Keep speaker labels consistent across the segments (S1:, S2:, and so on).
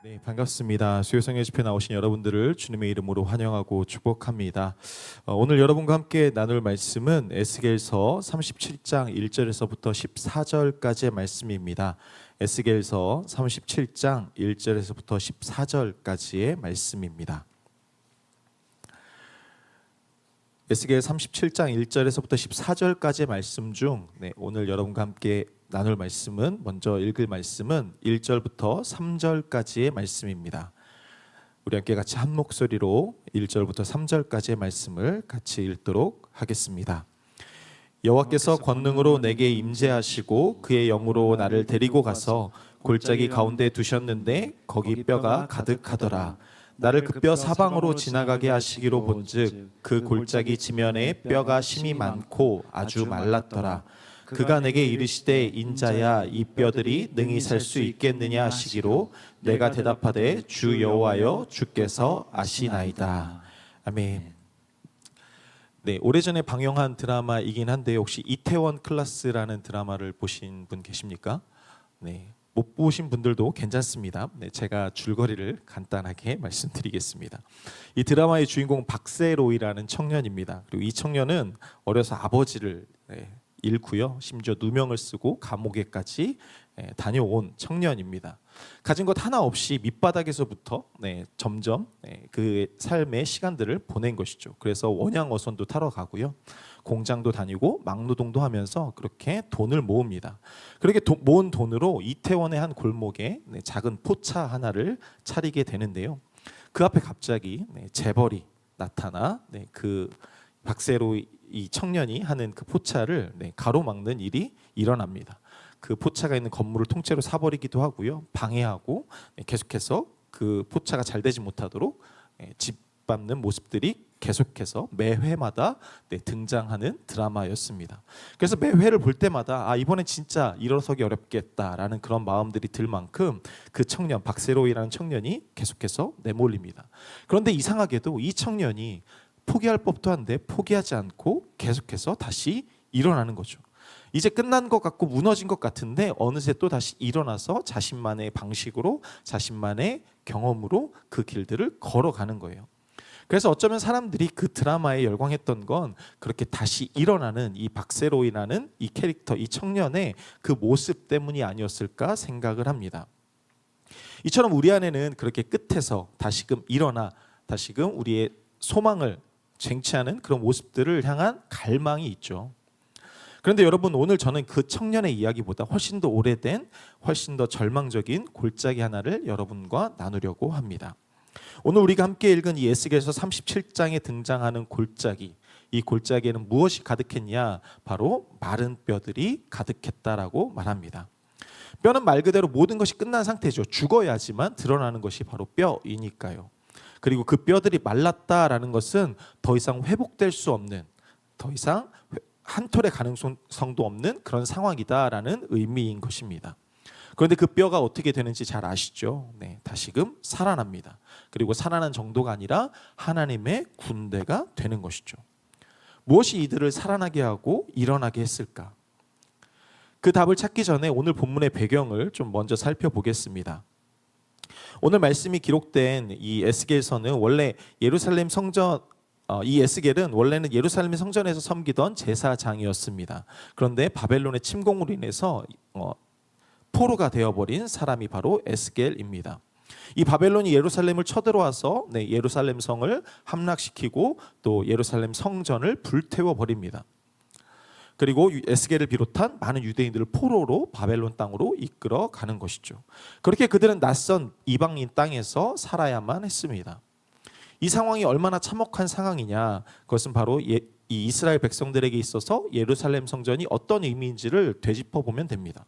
S1: 네, 반갑습니다. 수요성의 집회 나오신 여러분들을 주님의 이름으로 환영하고 축복합니다. 오늘 여러분과 함께 나눌 말씀은 에스겔서 37장 1절에서부터 14절까지의 말씀입니다. 에스겔서 37장 1절에서부터 14절까지의 말씀입니다. 에스겔 37장 1절에서부터 14절까지의 말씀 중 오늘 여러분과 함께 나눌 말씀은, 먼저 읽을 말씀은 1절부터 3절까지의 말씀입니다. 우리 함께 같이 한 목소리로 1절부터 3절까지의 말씀을 같이 읽도록 하겠습니다. 여호와께서 권능으로 내게 임재하시고 그의 영으로 나를 데리고 가서 골짜기 가운데 두셨는데 거기 뼈가 가득하더라. 나를 그 뼈 사방으로 지나가게 하시기로 본즉 그 골짜기 지면에 뼈가 심이 많고 아주 말랐더라. 그가 내게 이르시되 인자야 이 뼈들이 능히 살 수 있겠느냐 하시기로 내가 대답하되 주 여호와여 주께서 아시나이다. 아멘. 네, 오래전에 방영한 드라마이긴 한데 혹시 이태원 클라스라는 드라마를 보신 분 계십니까? 네. 못 보신 분들도 괜찮습니다. 네, 제가 줄거리를 간단하게 말씀드리겠습니다. 이 드라마의 주인공 박세로이라는 청년입니다. 그리고 이 청년은 어려서 아버지를 잃고요, 심지어 누명을 쓰고 감옥에까지 다녀온 청년입니다. 가진 것 하나 없이 밑바닥에서부터 점점 그 삶의 시간들을 보낸 것이죠. 그래서 원양어선도 타러 가고요, 공장도 다니고 막노동도 하면서 그렇게 돈을 모읍니다. 그렇게 모은 돈으로 이태원의 한 골목에 작은 포차 하나를 차리게 되는데요. 그 앞에 갑자기 재벌이 나타나 그 박세로 이 청년이 하는 그 포차를 가로막는 일이 일어납니다. 그 포차가 있는 건물을 통째로 사버리기도 하고요, 방해하고 계속해서 그 포차가 잘 되지 못하도록 짓밟는 모습들이 계속해서 매 회마다 등장하는 드라마였습니다. 그래서 매 회를 볼 때마다 이번엔 진짜 일어서기 어렵겠다라는 그런 마음들이 들 만큼 그 청년 박세로이라는 청년이 계속해서 내몰립니다. 그런데 이상하게도 이 청년이 포기할 법도 한데 포기하지 않고 계속해서 다시 일어나는 거죠. 이제 끝난 것 같고 무너진 것 같은데 어느새 또 다시 일어나서 자신만의 방식으로, 자신만의 경험으로 그 길들을 걸어가는 거예요. 그래서 어쩌면 사람들이 그 드라마에 열광했던 건 그렇게 다시 일어나는 이 박세로이라는 이 캐릭터, 이 청년의 그 모습 때문이 아니었을까 생각을 합니다. 이처럼 우리 안에는 그렇게 끝에서 다시금 일어나 다시금 우리의 소망을 쟁취하는 그런 모습들을 향한 갈망이 있죠. 그런데 여러분, 오늘 저는 그 청년의 이야기보다 훨씬 더 오래된, 훨씬 더 절망적인 골짜기 하나를 여러분과 나누려고 합니다. 오늘 우리가 함께 읽은 이 에스겔서 37장에 등장하는 골짜기, 이 골짜기에는 무엇이 가득했냐? 바로 마른 뼈들이 가득했다라고 말합니다. 뼈는 말 그대로 모든 것이 끝난 상태죠. 죽어야지만 드러나는 것이 바로 뼈이니까요. 그리고 그 뼈들이 말랐다라는 것은 더 이상 회복될 수 없는, 더 이상 한 톨의 가능성도 없는 그런 상황이다라는 의미인 것입니다. 그런데 그 뼈가 어떻게 되는지 잘 아시죠? 다시금 살아납니다. 그리고 살아난 정도가 아니라 하나님의 군대가 되는 것이죠. 무엇이 이들을 살아나게 하고 일어나게 했을까? 그 답을 찾기 전에 오늘 본문의 배경을 좀 먼저 살펴보겠습니다. 오늘 말씀이 기록된 이 에스겔서는 원래 예루살렘 성전, 이 에스겔은 원래는 예루살렘 성전에서 섬기던 제사장이었습니다. 그런데 바벨론의 침공으로 인해서 포로가 되어버린 사람이 바로 에스겔입니다. 이 바벨론이 예루살렘을 쳐들어와서 예루살렘 성을 함락시키고 또 예루살렘 성전을 불태워버립니다. 그리고 에스겔을 비롯한 많은 유대인들을 포로로 바벨론 땅으로 이끌어 가는 것이죠. 그렇게 그들은 낯선 이방인 땅에서 살아야만 했습니다. 이 상황이 얼마나 참혹한 상황이냐, 그것은 바로 이 이스라엘 백성들에게 있어서 예루살렘 성전이 어떤 의미인지를 되짚어 보면 됩니다.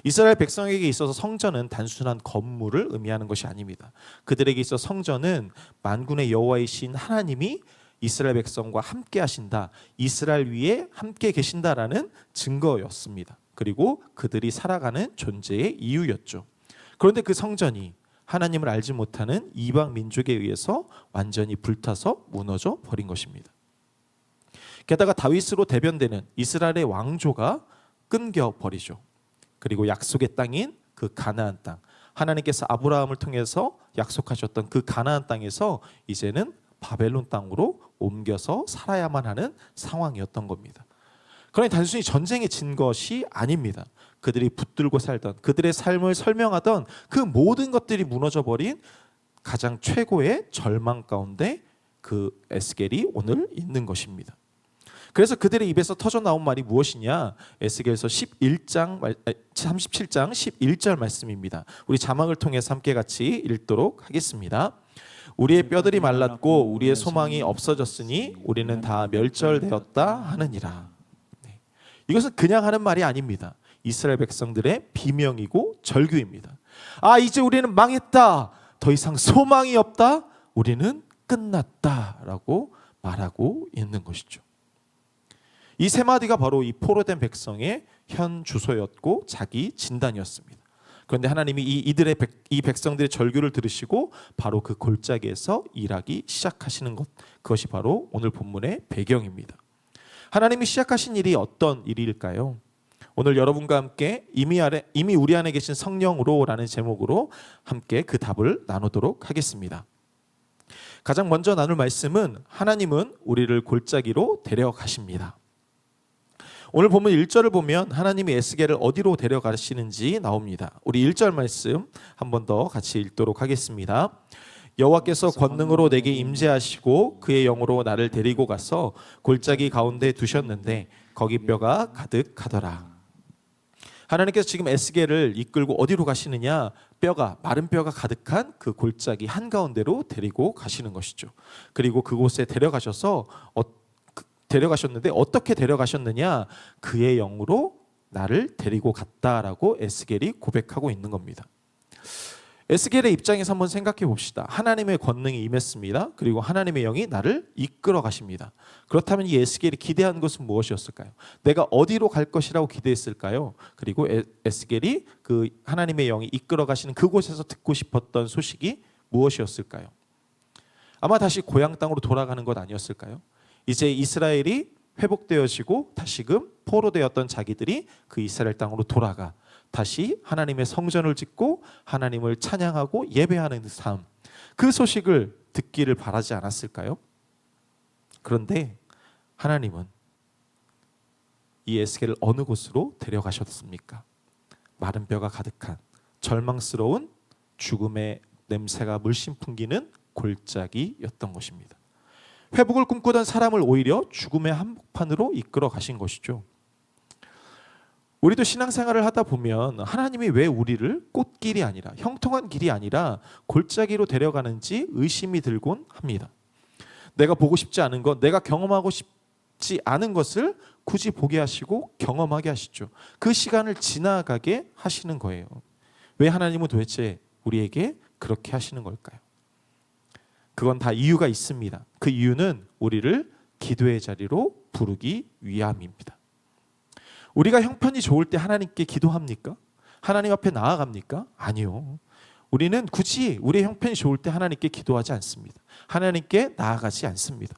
S1: 이스라엘 백성에게 있어서 성전은 단순한 건물을 의미하는 것이 아닙니다. 그들에게 있어 성전은 만군의 여호와이신 하나님이 이스라엘 백성과 함께 하신다, 이스라엘 위에 함께 계신다라는 증거였습니다. 그리고 그들이 살아가는 존재의 이유였죠. 그런데 그 성전이 하나님을 알지 못하는 이방 민족에 의해서 완전히 불타서 무너져 버린 것입니다. 게다가 다윗으로 대변되는 이스라엘의 왕조가 끊겨 버리죠. 그리고 약속의 땅인 그 가나안 땅, 하나님께서 아브라함을 통해서 약속하셨던 그 가나안 땅에서 이제는 바벨론 땅으로 옮겨서 살아야만 하는 상황이었던 겁니다. 그러니 단순히 전쟁에 진 것이 아닙니다. 그들이 붙들고 살던, 그들의 삶을 설명하던 그 모든 것들이 무너져 버린 가장 최고의 절망 가운데 그 에스겔이 오늘 있는 것입니다. 그래서 그들의 입에서 터져 나온 말이 무엇이냐? 에스겔서 37장 11절 말씀입니다. 우리 자막을 통해서 함께 같이 읽도록 하겠습니다. 우리의 뼈들이 말랐고 우리의 소망이 없어졌으니 우리는 다 멸절되었다 하느니라. 네. 이것은 그냥 하는 말이 아닙니다. 이스라엘 백성들의 비명이고 절규입니다. 아, 이제 우리는 망했다. 더 이상 소망이 없다. 우리는 끝났다라고 말하고 있는 것이죠. 이 세 마디가 바로 이 포로된 백성의 현 주소였고 자기 진단이었습니다. 그런데 하나님이 이 백성들의 절규를 들으시고 바로 그 골짜기에서 일하기 시작하시는 것, 그것이 바로 오늘 본문의 배경입니다. 하나님이 시작하신 일이 어떤 일일까요? 오늘 여러분과 함께 이미 우리 안에 계신 성령으로라는 제목으로 함께 그 답을 나누도록 하겠습니다. 가장 먼저 나눌 말씀은 하나님은 우리를 골짜기로 데려가십니다. 오늘 본문 1절을 보면 하나님이 에스겔을 어디로 데려가시는지 나옵니다. 우리 1절 말씀 한 번 더 같이 읽도록 하겠습니다. 여호와께서 권능으로 내게 임재하시고 그의 영으로 나를 데리고 가서 골짜기 가운데 두셨는데 거기 뼈가 가득하더라. 하나님께서 지금 에스겔을 이끌고 어디로 가시느냐? 마른 뼈가 가득한 그 골짜기 한가운데로 데리고 가시는 것이죠. 그리고 그곳에 데려가셨는데 어떻게 데려가셨느냐? 그의 영으로 나를 데리고 갔다라고 에스겔이 고백하고 있는 겁니다. 에스겔의 입장에서 한번 생각해 봅시다. 하나님의 권능이 임했습니다. 그리고 하나님의 영이 나를 이끌어 가십니다. 그렇다면 이 에스겔이 기대한 것은 무엇이었을까요? 내가 어디로 갈 것이라고 기대했을까요? 그리고 에스겔이 그 하나님의 영이 이끌어 가시는 그곳에서 듣고 싶었던 소식이 무엇이었을까요? 아마 다시 고향 땅으로 돌아가는 것 아니었을까요? 이제 이스라엘이 회복되어지고 다시금 포로되었던 자기들이 그 이스라엘 땅으로 돌아가 다시 하나님의 성전을 짓고 하나님을 찬양하고 예배하는 삶, 그 소식을 듣기를 바라지 않았을까요? 그런데 하나님은 이 에스겔을 어느 곳으로 데려가셨습니까? 마른 뼈가 가득한 절망스러운 죽음의 냄새가 물씬 풍기는 골짜기였던 것입니다. 회복을 꿈꾸던 사람을 오히려 죽음의 한복판으로 이끌어 가신 것이죠. 우리도 신앙생활을 하다 보면 하나님이 왜 우리를 꽃길이 아니라 형통한 길이 아니라 골짜기로 데려가는지 의심이 들곤 합니다. 내가 보고 싶지 않은 것, 내가 경험하고 싶지 않은 것을 굳이 보게 하시고 경험하게 하시죠. 그 시간을 지나가게 하시는 거예요. 왜 하나님은 도대체 우리에게 그렇게 하시는 걸까요? 그건 다 이유가 있습니다. 그 이유는 우리를 기도의 자리로 부르기 위함입니다. 우리가 형편이 좋을 때 하나님께 기도합니까? 하나님 앞에 나아갑니까? 아니요. 우리는 굳이 우리의 형편이 좋을 때 하나님께 기도하지 않습니다. 하나님께 나아가지 않습니다.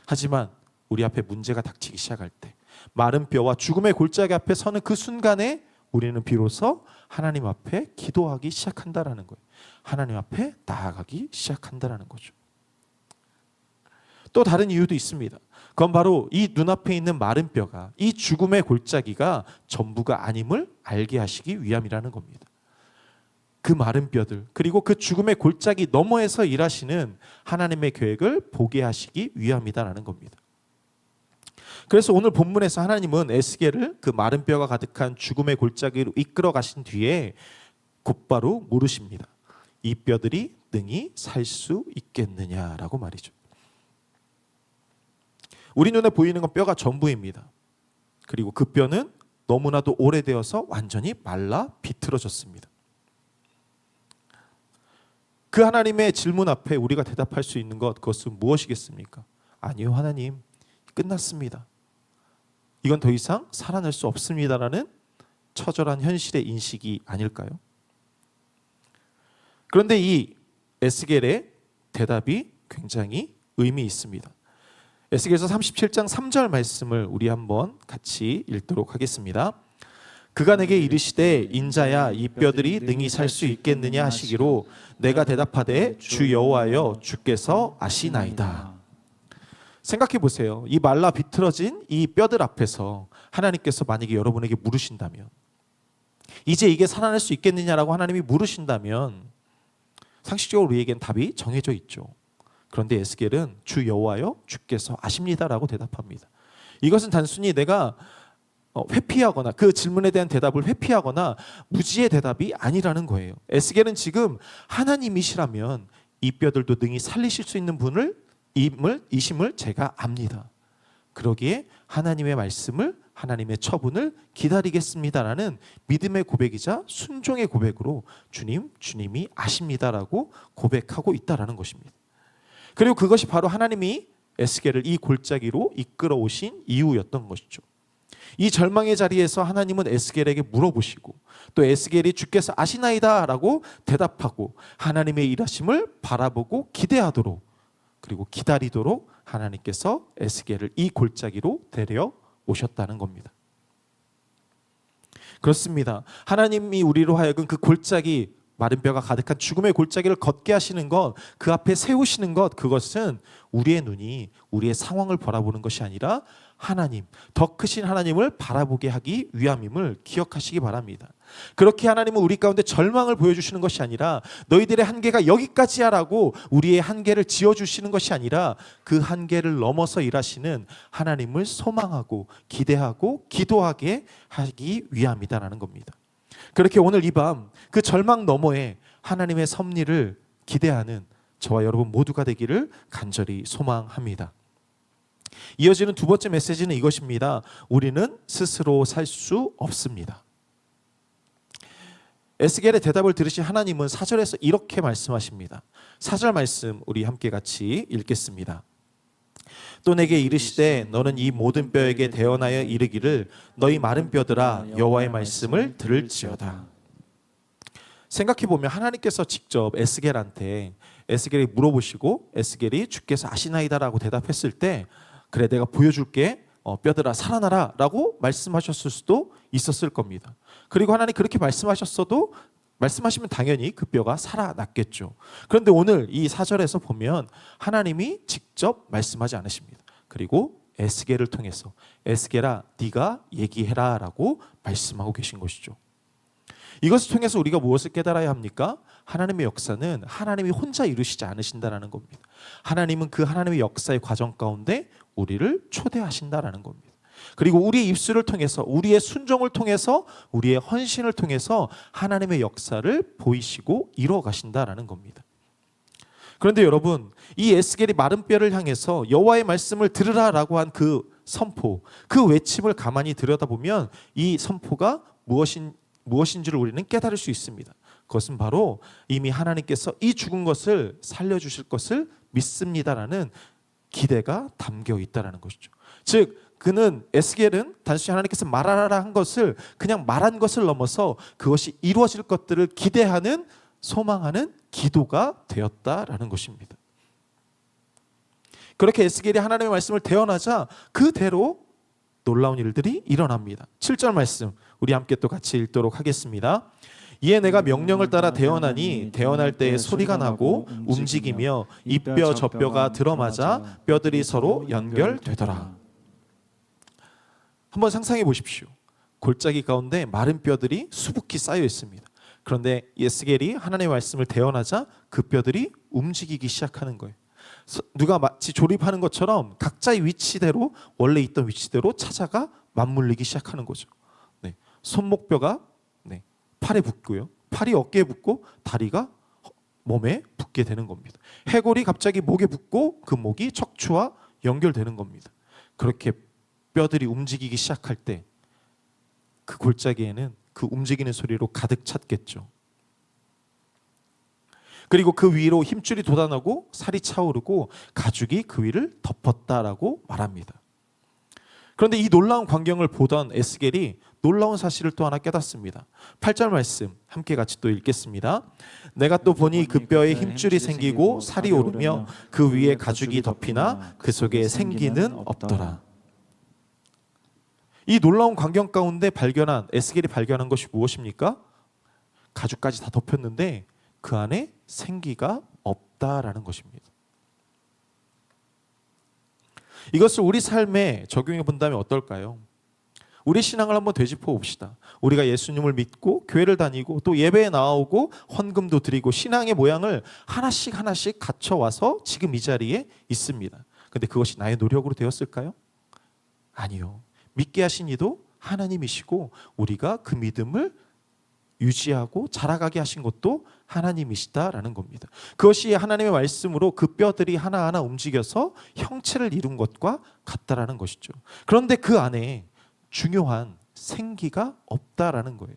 S1: 하지만 우리 앞에 문제가 닥치기 시작할 때, 마른 뼈와 죽음의 골짜기 앞에 서는 그 순간에 우리는 비로소 하나님 앞에 기도하기 시작한다라는 거예요. 하나님 앞에 나아가기 시작한다라는 거죠. 또 다른 이유도 있습니다. 그건 바로 이 눈앞에 있는 마른 뼈가, 이 죽음의 골짜기가 전부가 아님을 알게 하시기 위함이라는 겁니다. 그 마른 뼈들, 그리고 그 죽음의 골짜기 너머에서 일하시는 하나님의 계획을 보게 하시기 위함이다라는 겁니다. 그래서 오늘 본문에서 하나님은 에스겔을 그 마른 뼈가 가득한 죽음의 골짜기로 이끌어 가신 뒤에 곧바로 물으십니다. 이 뼈들이 능히 살 수 있겠느냐라고 말이죠. 우리 눈에 보이는 건 뼈가 전부입니다. 그리고 그 뼈는 너무나도 오래되어서 완전히 말라 비틀어졌습니다. 그 하나님의 질문 앞에 우리가 대답할 수 있는 것, 그것은 무엇이겠습니까? 아니요, 하나님, 끝났습니다. 이건 더 이상 살아날 수 없습니다라는 처절한 현실의 인식이 아닐까요? 그런데 이 에스겔의 대답이 굉장히 의미 있습니다. 에스겔서 37장 3절 말씀을 우리 한번 같이 읽도록 하겠습니다. 그가 내게 이르시되 인자야 이 뼈들이 능히 살 수 있겠느냐 하시기로 내가 대답하되 주 여호와여 주께서 아시나이다. 생각해 보세요. 이 말라 비틀어진 이 뼈들 앞에서 하나님께서 만약에 여러분에게 물으신다면, 이제 이게 살아날 수 있겠느냐라고 하나님이 물으신다면 상식적으로 우리에겐 답이 정해져 있죠. 그런데 에스겔은 주 여호와여 주께서 아십니다라고 대답합니다. 이것은 단순히 내가 회피하거나 그 질문에 대한 대답을 회피하거나 무지의 대답이 아니라는 거예요. 에스겔은 지금 하나님이시라면 이 뼈들도 능히 살리실 수 있는 이심을 제가 압니다. 그러기에 하나님의 말씀을, 하나님의 처분을 기다리겠습니다라는 믿음의 고백이자 순종의 고백으로 주님이 아십니다라고 고백하고 있다라는 것입니다. 그리고 그것이 바로 하나님이 에스겔을 이 골짜기로 이끌어 오신 이유였던 것이죠. 이 절망의 자리에서 하나님은 에스겔에게 물어보시고 또 에스겔이 주께서 아시나이다라고 대답하고 하나님의 일하심을 바라보고 기대하도록, 그리고 기다리도록 하나님께서 에스겔을 이 골짜기로 데려 오셨다는 겁니다. 그렇습니다. 하나님이 우리로 하여금 그 골짜기, 마른 뼈가 가득한 죽음의 골짜기를 걷게 하시는 것, 그 앞에 세우시는 것, 그것은 우리의 눈이 우리의 상황을 바라보는 것이 아니라 하나님, 더 크신 하나님을 바라보게 하기 위함임을 기억하시기 바랍니다. 그렇게 하나님은 우리 가운데 절망을 보여주시는 것이 아니라 너희들의 한계가 여기까지야 라고 우리의 한계를 지어주시는 것이 아니라 그 한계를 넘어서 일하시는 하나님을 소망하고 기대하고 기도하게 하기 위함이다라는 겁니다. 그렇게 오늘 이 밤 그 절망 너머에 하나님의 섭리를 기대하는 저와 여러분 모두가 되기를 간절히 소망합니다. 이어지는 두 번째 메시지는 이것입니다. 우리는 스스로 살 수 없습니다. 에스겔의 대답을 들으신 하나님은 4절에서 이렇게 말씀하십니다. 4절 말씀 우리 함께 같이 읽겠습니다. 또 내게 이르시되 너는 이 모든 뼈에게 대언하여 이르기를 너희 마른 뼈들아 여호와의 말씀을 들을지어다. 생각해 보면 하나님께서 직접 에스겔한테, 에스겔이 물어보시고 에스겔이 주께서 아시나이다라고 대답했을 때 그래 내가 보여줄게, 뼈들아 살아나라 라고 말씀하셨을 수도 있었을 겁니다. 그리고 하나님 그렇게 말씀하셨어도 말씀하시면 당연히 그 뼈가 살아났겠죠. 그런데 오늘 이 4절에서 보면 하나님이 직접 말씀하지 않으십니다. 그리고 에스겔을 통해서 에스겔아 네가 얘기해라 라고 말씀하고 계신 것이죠. 이것을 통해서 우리가 무엇을 깨달아야 합니까? 하나님의 역사는 하나님이 혼자 이루시지 않으신다는 겁니다. 하나님은 그 하나님의 역사의 과정 가운데 우리를 초대하신다는 겁니다. 그리고 우리의 입술을 통해서, 우리의 순종을 통해서, 우리의 헌신을 통해서 하나님의 역사를 보이시고 이루어 가신다는 겁니다. 그런데 여러분, 이 에스겔이 마른 뼈를 향해서 여호와의 말씀을 들으라라고 한 그 선포, 그 외침을 가만히 들여다보면 이 선포가 무엇인지를 우리는 깨달을 수 있습니다. 그것은 바로 이미 하나님께서 이 죽은 것을 살려주실 것을 믿습니다라는 기대가 담겨 있다는 것이죠. 즉 그는, 에스겔은 단순히 하나님께서 말하라 한 것을 그냥 말한 것을 넘어서 그것이 이루어질 것들을 기대하는, 소망하는 기도가 되었다라는 것입니다. 그렇게 에스겔이 하나님의 말씀을 대언하자 그대로 놀라운 일들이 일어납니다. 7절 말씀 우리 함께 또 같이 읽도록 하겠습니다. 이에 내가 명령을 따라 대언하니 대언할 때에 소리가 나고 움직이며 이 뼈 저 뼈가 들어맞아 뼈들이 서로 연결되더라. 한번 상상해 보십시오. 골짜기 가운데 마른 뼈들이 수북히 쌓여 있습니다. 그런데 에스겔이 하나님의 말씀을 대언하자 그 뼈들이 움직이기 시작하는 거예요. 누가 마치 조립하는 것처럼 각자의 위치대로, 원래 있던 위치대로 찾아가 맞물리기 시작하는 거죠. 네. 손목뼈가 팔에 붙고요, 팔이 어깨에 붙고 다리가 몸에 붙게 되는 겁니다. 해골이 갑자기 목에 붙고 그 목이 척추와 연결되는 겁니다. 그렇게 뼈들이 움직이기 시작할 때 그 골짜기에는 그 움직이는 소리로 가득 찼겠죠. 그리고 그 위로 힘줄이 돋아나고 살이 차오르고 가죽이 그 위를 덮었다라고 말합니다. 그런데 이 놀라운 광경을 보던 에스겔이 놀라운 사실을 또 하나 깨닫습니다. 8절 말씀 함께 같이 또 읽겠습니다. 내가 또 보니 그 뼈에 힘줄이 생기고 살이 오르며 그 위에 가죽이 덮이나 그 속에 생기는 없더라. 이 놀라운 광경 가운데 에스겔이 발견한 것이 무엇입니까? 가죽까지 다 덮였는데 그 안에 생기가 없다라는 것입니다. 이것을 우리 삶에 적용해 본다면 어떨까요? 우리 신앙을 한번 되짚어 봅시다. 우리가 예수님을 믿고 교회를 다니고 또 예배에 나오고 헌금도 드리고 신앙의 모양을 하나씩 갖춰와서 지금 이 자리에 있습니다. 근데 그것이 나의 노력으로 되었을까요? 아니요. 믿게 하신 이도 하나님이시고 우리가 그 믿음을 유지하고 자라가게 하신 것도 하나님이시다라는 겁니다. 그것이 하나님의 말씀으로 그 뼈들이 하나하나 움직여서 형체를 이룬 것과 같다라는 것이죠. 그런데 그 안에 중요한 생기가 없다라는 거예요.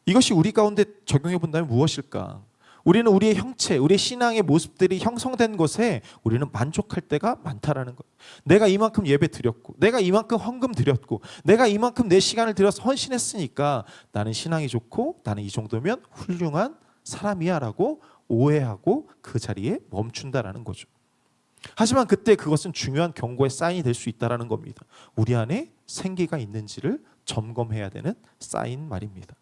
S1: 이것이 우리 가운데 적용해 본다면 무엇일까? 우리는 우리의 형체, 우리의 신앙의 모습들이 형성된 것에 우리는 만족할 때가 많다라는 거예요. 내가 이만큼 예배 드렸고, 내가 이만큼 헌금 드렸고, 내가 이만큼 내 시간을 들여서 헌신했으니까 나는 신앙이 좋고 나는 이 정도면 훌륭한 사람이야 라고 오해하고 그 자리에 멈춘다라는 거죠. 하지만 그때 그것은 중요한 경고의 사인이 될 수 있다는 겁니다. 우리 안에 생기가 있는지를 점검해야 되는 사인 말입니다.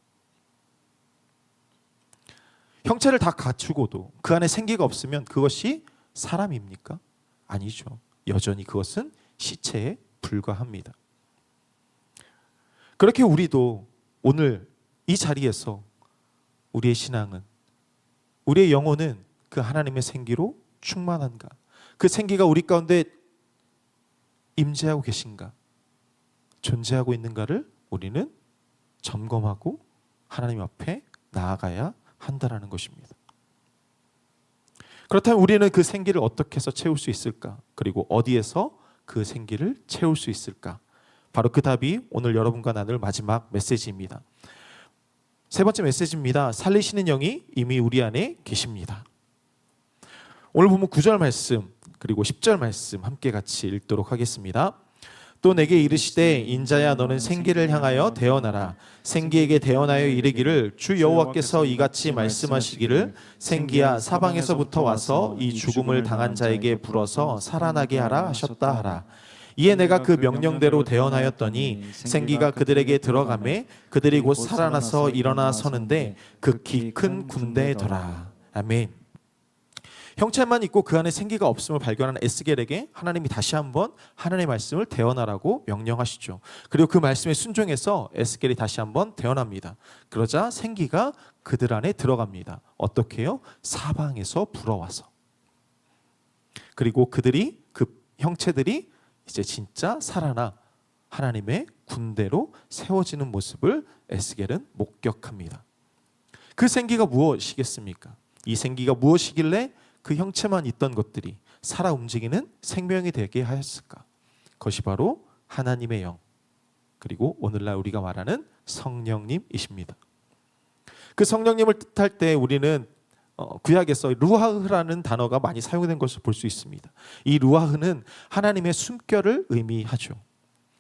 S1: 형체를 다 갖추고도 그 안에 생기가 없으면 그것이 사람입니까? 아니죠. 여전히 그것은 시체에 불과합니다. 그렇게 우리도 오늘 이 자리에서 우리의 신앙은, 우리의 영혼은 그 하나님의 생기로 충만한가? 그 생기가 우리 가운데 임재하고 계신가? 존재하고 있는가를 우리는 점검하고 하나님 앞에 나아가야 한다라는 것입니다. 그렇다면 우리는 그 생기를 어떻게 해서 채울 수 있을까? 그리고 어디에서 그 생기를 채울 수 있을까? 바로 그 답이 오늘 여러분과 나눌 마지막 메시지입니다. 세 번째 메시지입니다. 살리시는 영이 이미 우리 안에 계십니다. 오늘 보면 9절 말씀 그리고 10절 말씀 함께 같이 읽도록 하겠습니다. 또 내게 이르시되 인자야 너는 생기를 향하여 대언하라. 생기에게 대언하여 이르기를 주 여호와께서 이같이 말씀하시기를 생기야 사방에서부터 와서 이 죽음을 당한 자에게 불어서 살아나게 하라 하셨다 하라. 이에 내가 그 명령대로 대언하였더니 생기가 그들에게 들어가매 그들이 곧 살아나서 일어나 서는데 극히 큰 군대더라. 아멘. 형체만 있고 그 안에 생기가 없음을 발견한 에스겔에게 하나님이 다시 한번 하나님의 말씀을 대언하라고 명령하시죠. 그리고 그 말씀에 순종해서 에스겔이 다시 한번 대언합니다. 그러자 생기가 그들 안에 들어갑니다. 어떻게요? 사방에서 불어와서. 그리고 그들이 그 형체들이 이제 진짜 살아나 하나님의 군대로 세워지는 모습을 에스겔은 목격합니다. 그 생기가 무엇이겠습니까? 이 생기가 무엇이길래 그 형체만 있던 것들이 살아 움직이는 생명이 되게 하였을까? 그것이 바로 하나님의 영, 그리고 오늘날 우리가 말하는 성령님이십니다. 그 성령님을 뜻할 때 우리는 구약에서 루아흐라는 단어가 많이 사용된 것을 볼 수 있습니다. 이 루아흐는 하나님의 숨결을 의미하죠.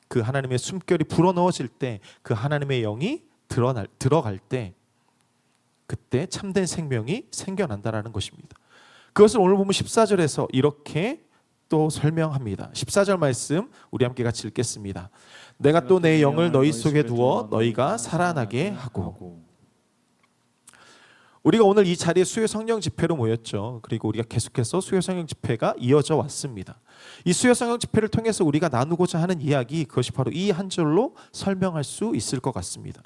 S1: 그 하나님의 숨결이 불어넣어질 때 그 하나님의 영이 들어갈 때 그때 참된 생명이 생겨난다라는 것입니다. 그것을 오늘 보면 14절에서 이렇게 또 설명합니다. 14절 말씀 우리 함께 같이 읽겠습니다. 내가 또 내 영을 너희 속에 두어 너희가 살아나게 하고. 우리가 오늘 이 자리에 수요 성령 집회로 모였죠. 그리고 우리가 계속해서 수요 성령 집회가 이어져 왔습니다. 이 수요 성령 집회를 통해서 우리가 나누고자 하는 이야기, 그것이 바로 이 한 줄로 설명할 수 있을 것 같습니다.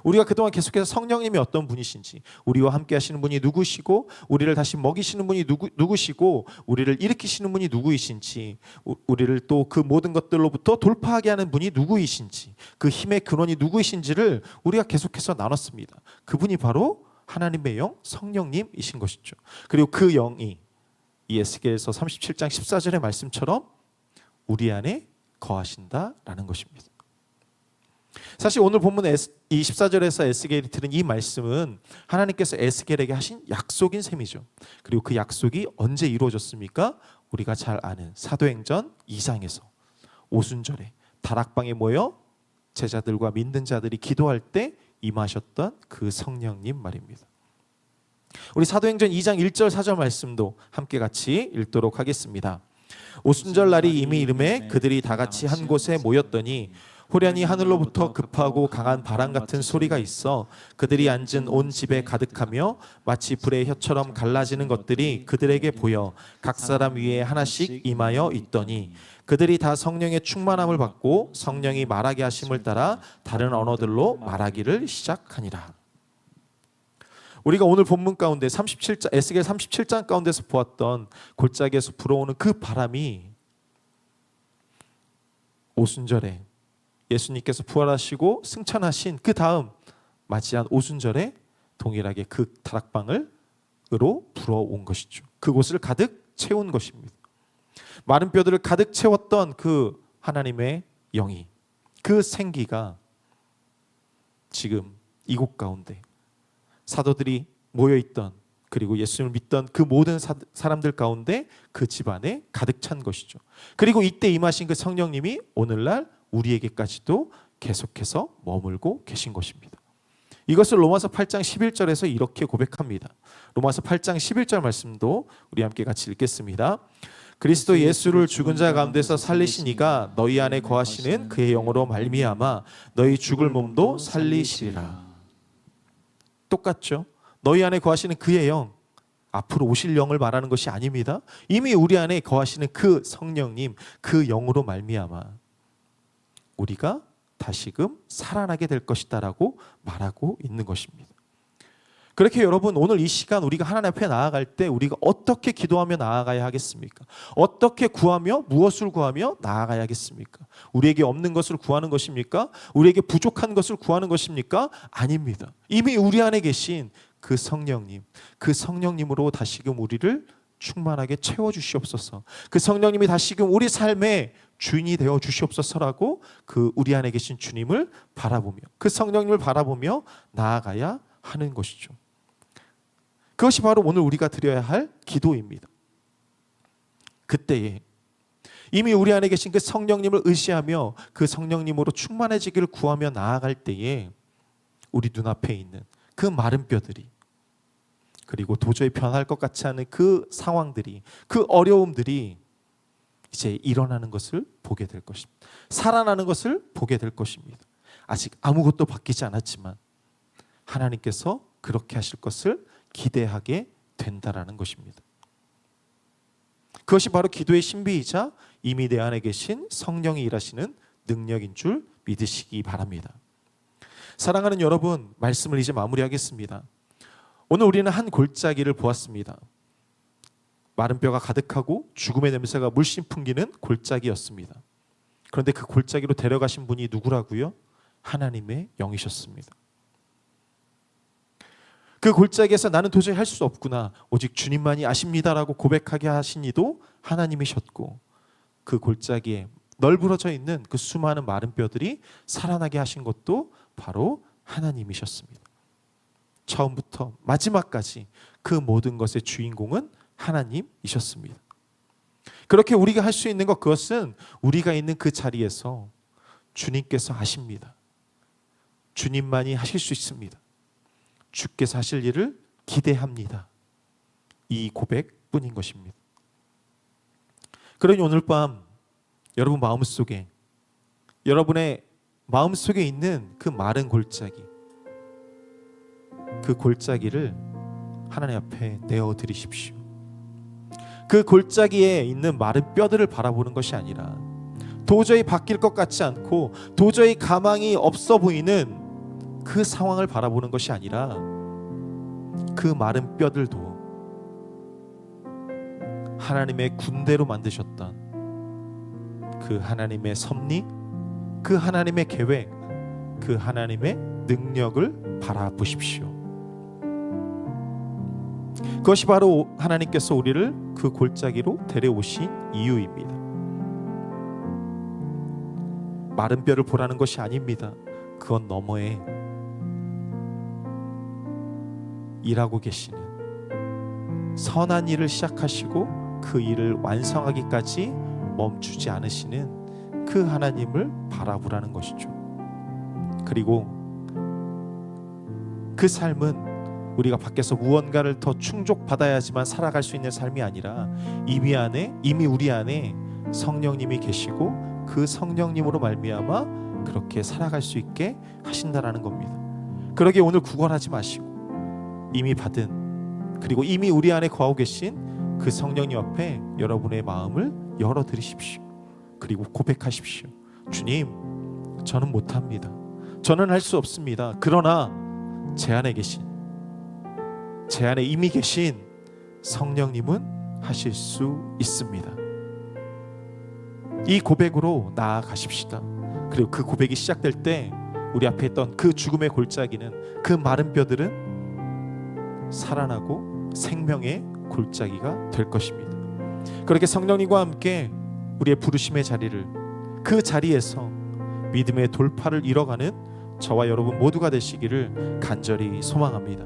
S1: 우리가 그동안 계속해서 성령님이 어떤 분이신지, 우리와 함께 하시는 분이 누구시고, 우리를 다시 먹이시는 분이 누구시고, 우리를 일으키시는 분이 누구이신지, 우리를 또 그 모든 것들로부터 돌파하게 하는 분이 누구이신지, 그 힘의 근원이 누구이신지를 우리가 계속해서 나눴습니다. 그분이 바로 하나님의 영 성령님이신 것이죠. 그리고 그 영이 이 에스겔서 37장 14절의 말씀처럼 우리 안에 거하신다라는 것입니다. 사실 오늘 본문 이 14절에서 에스겔이 들은 이 말씀은 하나님께서 에스겔에게 하신 약속인 셈이죠. 그리고 그 약속이 언제 이루어졌습니까? 우리가 잘 아는 사도행전 2장에서 오순절에 다락방에 모여 제자들과 믿는 자들이 기도할 때 임하셨던 그 성령님 말입니다. 우리 사도행전 2장 1절 4절 말씀도 함께 같이 읽도록 하겠습니다. 오순절 날이 이미 이름에 그들이 다 같이 한 곳에 모였더니 호련히 하늘로부터 급하고 강한 바람 같은 소리가 있어 그들이 앉은 온 집에 가득하며 마치 불의 혀처럼 갈라지는 것들이 그들에게 보여 각 사람 위에 하나씩 임하여 있더니 그들이 다 성령의 충만함을 받고 성령이 말하게 하심을 따라 다른 언어들로 말하기를 시작하니라. 우리가 오늘 본문 가운데 37장 에스겔 37장 가운데서 보았던 골짜기에서 불어오는 그 바람이 오순절에 예수님께서 부활하시고 승천하신 그 다음 맞이한 오순절에 동일하게 그 다락방으로 불어온 것이죠. 그곳을 가득 채운 것입니다. 마른 뼈들을 가득 채웠던 그 하나님의 영이, 그 생기가 지금 이곳 가운데 사도들이 모여있던, 그리고 예수님을 믿던 그 모든 사람들 가운데 그 집안에 가득 찬 것이죠. 그리고 이때 임하신 그 성령님이 오늘날 우리에게까지도 계속해서 머물고 계신 것입니다. 이것을 로마서 8장 11절에서 이렇게 고백합니다. 로마서 8장 11절 말씀도 우리 함께 같이 읽겠습니다. 그리스도 예수를 죽은 자 가운데서 살리신 이가 너희 안에 거하시는 그의 영으로 말미암아 너희 죽을 몸도 살리시리라. 똑같죠? 너희 안에 거하시는 그의 영, 앞으로 오실 영을 말하는 것이 아닙니다. 이미 우리 안에 거하시는 그 성령님, 그 영으로 말미암아 우리가 다시금 살아나게 될 것이다라고 말하고 있는 것입니다. 그렇게 여러분, 오늘 이 시간 우리가 하나님 앞에 나아갈 때 우리가 어떻게 기도하며 나아가야 하겠습니까? 어떻게 구하며, 무엇을 구하며 나아가야 하겠습니까? 우리에게 없는 것을 구하는 것입니까? 우리에게 부족한 것을 구하는 것입니까? 아닙니다. 이미 우리 안에 계신 그 성령님, 그 성령님으로 다시금 우리를 충만하게 채워주시옵소서. 그 성령님이 다시금 우리 삶의 주인이 되어 주시옵소서라고 그 우리 안에 계신 주님을 바라보며, 그 성령님을 바라보며 나아가야 하는 것이죠. 그것이 바로 오늘 우리가 드려야 할 기도입니다. 그때에 이미 우리 안에 계신 그 성령님을 의지하며 그 성령님으로 충만해지기를 구하며 나아갈 때에 우리 눈앞에 있는 그 마른 뼈들이, 그리고 도저히 변할 것 같지 않은 그 상황들이, 그 어려움들이 이제 일어나는 것을 보게 될 것입니다. 살아나는 것을 보게 될 것입니다. 아직 아무것도 바뀌지 않았지만 하나님께서 그렇게 하실 것을 기대하게 된다라는 것입니다. 그것이 바로 기도의 신비이자 이미 내 안에 계신 성령이 일하시는 능력인 줄 믿으시기 바랍니다. 사랑하는 여러분, 말씀을 이제 마무리하겠습니다. 오늘 우리는 한 골짜기를 보았습니다. 마른 뼈가 가득하고 죽음의 냄새가 물씬 풍기는 골짜기였습니다. 그런데 그 골짜기로 데려가신 분이 누구라고요? 하나님의 영이셨습니다. 그 골짜기에서 나는 도저히 할 수 없구나, 오직 주님만이 아십니다라고 고백하게 하신 이도 하나님이셨고, 그 골짜기에 널브러져 있는 그 수많은 마른 뼈들이 살아나게 하신 것도 바로 하나님이셨습니다. 처음부터 마지막까지 그 모든 것의 주인공은 하나님이셨습니다. 그렇게 우리가 할 수 있는 것, 그것은 우리가 있는 그 자리에서 주님께서 하십니다. 주님만이 하실 수 있습니다. 주께서 하실 일을 기대합니다. 이 고백뿐인 것입니다. 그러니 오늘 밤 여러분 마음속에, 여러분의 마음속에 있는 그 마른 골짜기, 그 골짜기를 하나님 앞에 내어드리십시오. 그 골짜기에 있는 마른 뼈들을 바라보는 것이 아니라, 도저히 바뀔 것 같지 않고 도저히 가망이 없어 보이는 그 상황을 바라보는 것이 아니라, 그 마른 뼈들도 하나님의 군대로 만드셨던 그 하나님의 섭리, 그 하나님의 계획, 그 하나님의 능력을 바라보십시오. 그것이 바로 하나님께서 우리를 그 골짜기로 데려오신 이유입니다. 마른 뼈를 보라는 것이 아닙니다. 그건 너머에 일하고 계시는, 선한 일을 시작하시고 그 일을 완성하기까지 멈추지 않으시는 그 하나님을 바라보라는 것이죠. 그리고 그 삶은 우리가 밖에서 무언가를 더 충족받아야지만 살아갈 수 있는 삶이 아니라 이미 우리 안에 성령님이 계시고 그 성령님으로 말미암아 그렇게 살아갈 수 있게 하신다라는 겁니다. 그러기에 오늘 구걸하지 마시고 이미 받은, 그리고 이미 우리 안에 거하고 계신 그 성령님 앞에 여러분의 마음을 열어드리십시오. 그리고 고백하십시오. 주님, 저는 못합니다. 저는 할 수 없습니다. 그러나 제 안에 이미 계신 성령님은 하실 수 있습니다. 이 고백으로 나아가십시다. 그리고 그 고백이 시작될 때 우리 앞에 있던 그 죽음의 골짜기는, 그 마른 뼈들은 살아나고 생명의 골짜기가 될 것입니다. 그렇게 성령님과 함께 우리의 부르심의 자리를, 그 자리에서 믿음의 돌파를 이뤄가는 저와 여러분 모두가 되시기를 간절히 소망합니다.